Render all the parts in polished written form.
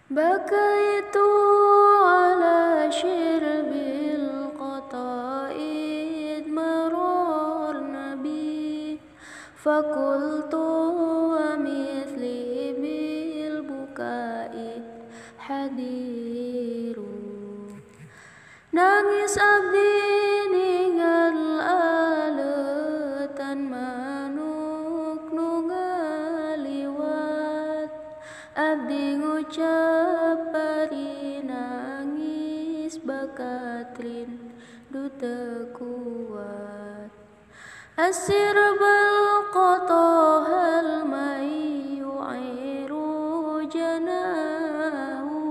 بكيت على شرب القطاء إذ مررن بي فقلت ومثلي بالبكاء حدير. Nangis abdi ninggal aleutan manuk nu ngaliwat, abdi ngucap bari nangis bakatrin duta kuat. Asir bal qatahal mai yu'iru janahu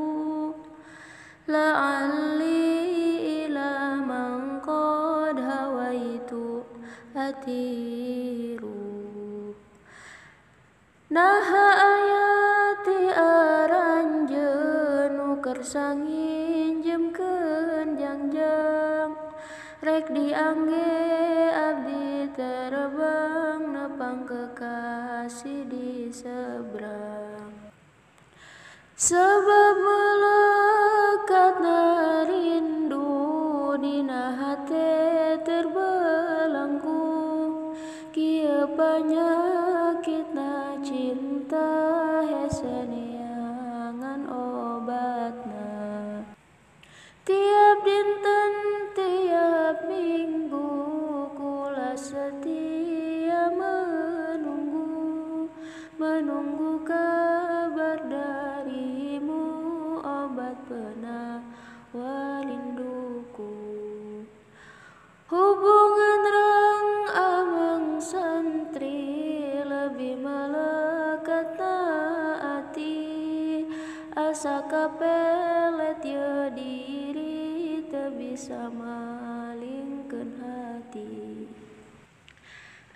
la'alli ila man qad hawaitu atiru. Naha ayati aranjeun nu kersangin jemkeun jangjang, rek diangge abdi terbang nepang kekasih di seberang. Sebab melekatna rindu dina hate terbelenggu, kieu panyakitna cinta hese neangan obatna. Tiap dinten tiap minggu kula setia menunggu kabar darimu, obat penawar rinduku. Hubungan rang ameng santri lebih melekat taati, asa kapelet ye diri teu bisa malingkeun hati.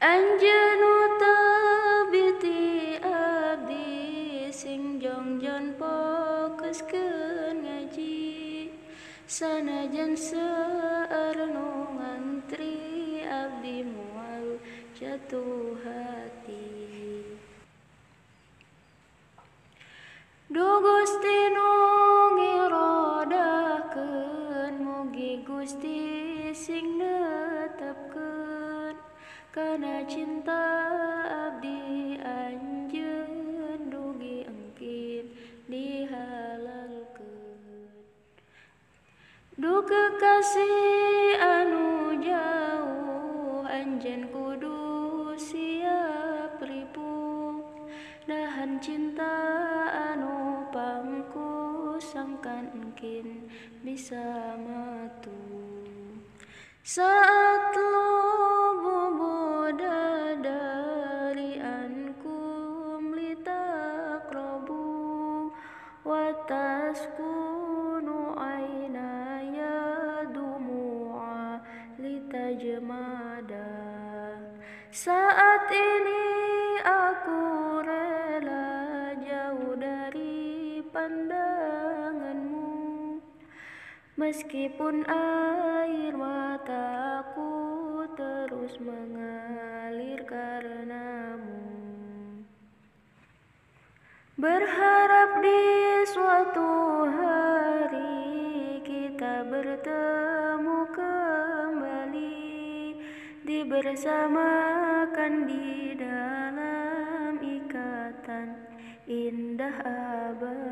Anjeun nu teu biti abdi sing jongjon fokuskeun ngaji, sanajan seueur nu ngantri abdi moal jatuh hati. Duh Gusti nu ngirodahkeun, mugi Gusti sing netepkeun kana cinta abdi anjeun dugi engkin dihalalkeun. Duh kekasih anu jauh, anjeun kudu siap ripuh, nahan cinta anu pangku sangkan engkin bisa matuh. Saat lubuh dari ankum litaqrabu wa taskunu aynaya dumu'a litajmada. Saat ini aku rela jauh dari pandanganmu, meskipun air mataku terus mengalir karenamu. Berharap di suatu hari kita bertemu kembali, dibersamakan di dalam ikatan indah abadi.